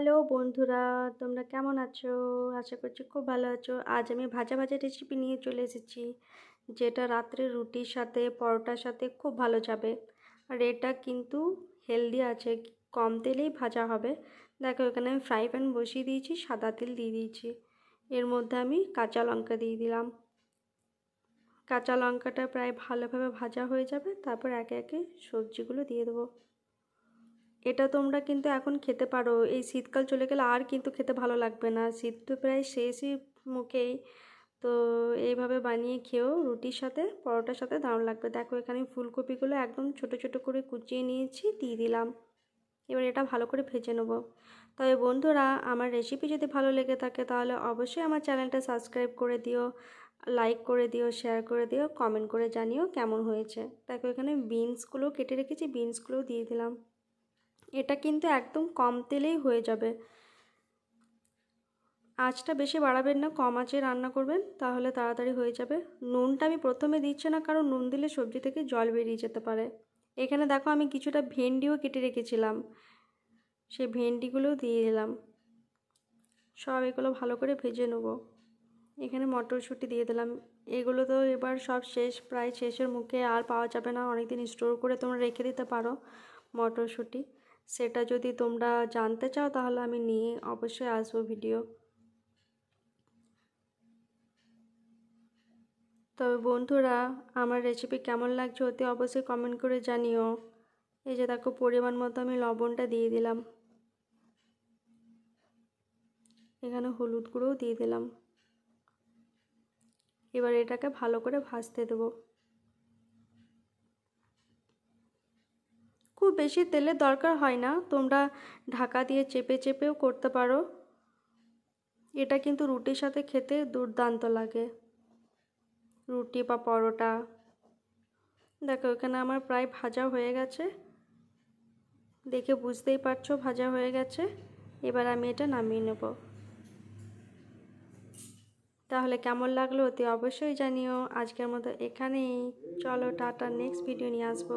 Hello বন্ধুরা, তোমরা কেমন আছো? আশা করছি খুব ভালো আছো। আজ আমি ভাজা ভাজা রেসিপি নিয়ে চলে এসেছি, যেটা রাত্রে রুটির সাথে পরোটার সাথে খুব ভালো যাবে। আর এটা কিন্তু হেলদি আছে, কম তেলেই ভাজা হবে। দেখো এখানে আমি ফ্রাই প্যান বসিয়ে দিয়েছি, সাদা তেল দিয়ে দিয়েছি। এর মধ্যে আমি কাঁচা লঙ্কা দিয়ে দিলাম। কাঁচা লঙ্কাটা প্রায় ভালোভাবে ভাজা হয়ে যাবে, তারপর একে একে সবজিগুলো দিয়ে দেবো। এটা তোমরা কিন্তু এখন খেতে পারো, এই শীতকাল চলে গেলে আর কিন্তু খেতে ভালো লাগবে না। শীত তো প্রায় শেষই মুখেই। তো এইভাবে বানিয়ে খেয়েও রুটির সাথে পরোটার সাথে দারুণ লাগবে। দেখো এখানে ফুলকপিগুলো একদম ছোট ছোট করে কুচিয়ে নিয়েছি, দিয়ে দিলাম। এবার এটা ভালো করে ভেজে নেবো। তবে বন্ধুরা, আমার রেসিপি যদি ভালো লেগে থাকে তাহলে অবশ্যই আমার চ্যানেলটা সাবস্ক্রাইব করে দিও, লাইক করে দিও, শেয়ার করে দিও, কমেন্ট করে জানিও কেমন হয়েছে। দেখো এখানে বিনসগুলো কেটে রেখেছি, বিনসগুলোও দিয়ে দিলাম। এটা কিন্তু একদম কম তেলেই হয়ে যাবে। আঁচটা বেশি বাড়াবেন না, কম আঁচে রান্না করবেন, তাহলে তাড়াতাড়ি হয়ে যাবে। নুনটা আমি প্রথমে দিচ্ছি না, কারণ নুন দিলে সবজি থেকে জল বেরিয়ে যেতে পারে। এখানে দেখো আমি কিছুটা ভেন্ডিও কেটে রেখেছিলাম, সেই ভেন্ডিগুলোও দিয়ে দিলাম। সব এগুলো ভালো করে ভেজে নেব। এখানে মটরশুঁটি দিয়ে দিলাম। এগুলো তো এবার সব শেষ, প্রায় শেষের মুখে, আর পাওয়া যাবে না। অনেকদিন স্টোর করে তোমরা রেখে দিতে পারো মটরশুঁটি। সেটা যদি তোমরা জানতে চাও তাহলে আমি নিয়ে অবশ্যই আসবো ভিডিও। তবে বন্ধুরা, আমার রেসিপি কেমন লাগছে অতি অবশ্যই কমেন্ট করে জানিও। এই যে দেখো পরিমাণ মতো আমি লবণটা দিয়ে দিলাম। এখানে হলুদ গুঁড়োও দিয়ে দিলাম। এবার এটাকে ভালো করে ভাজতে দেবো। খুব বেশি তেলের দরকার হয় না, তোমরা ঢাকা দিয়ে চেপে চেপেও করতে পারো। এটা কিন্তু রুটির সাথে খেতে দুর্দান্ত লাগে, রুটি বা পরোটা। দেখো এখানে আমার প্রায় ভাজা হয়ে গেছে, দেখে বুঝতেই পারছো ভাজা হয়ে গেছে। এবার আমি এটা নামিয়ে নেব। তাহলে কেমন লাগলো অতি অবশ্যই জানিও। আজকের মতো এখানেই, চলো টাটা, নেক্সট ভিডিও নিয়ে আসবো।